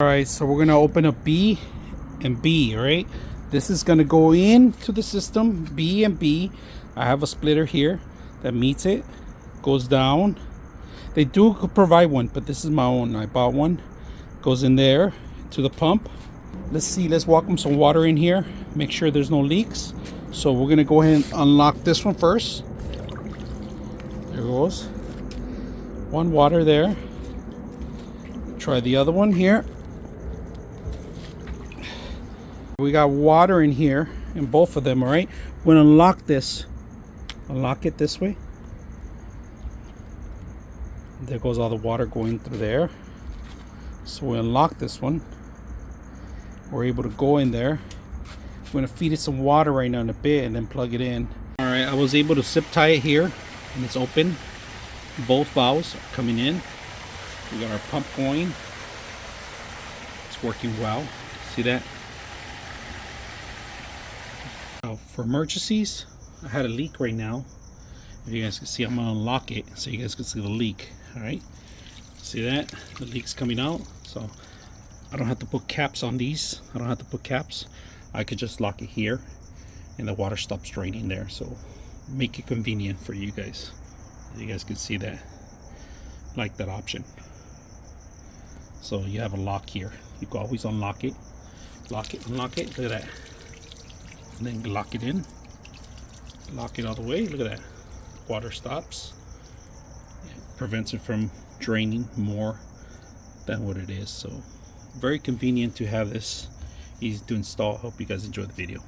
All right, so we're gonna open up B and B. All right, this is gonna go into the system, B and B. I have a splitter here that meets it, goes down. They do provide one, but this is my own. I bought one. Goes in there to the pump. Let's see, let's walk some water in here, make sure there's no leaks. So we're gonna go ahead and unlock this one first. There goes one water there. Try the other one here. We got water in here in both of them. All right, we're gonna unlock this, unlock it this way. There goes all the water going through there. So we unlock this one. We're able to go in there. We're gonna feed it some water right now in a bit and then plug it in. All right, I was able to zip tie it here and it's open. Both valves are coming in. We got our pump going. It's working well. See that? Now for emergencies, I had a leak right now. If you guys can see, I'm gonna unlock it so you guys can see the leak. All right, see that? The leak's coming out. So I don't have to put caps on these. I don't have to put caps. I could just lock it here and the water stops draining there. So make it convenient for you guys. You guys can see that. Like that option. So you have a lock here. You can always unlock it. Lock it, unlock it. Look at that. And then lock it in. Lock it all the way. Look at that. Water stops. It prevents it from draining more than what it is. So very convenient to have this, easy to install. Hope you guys enjoy the video.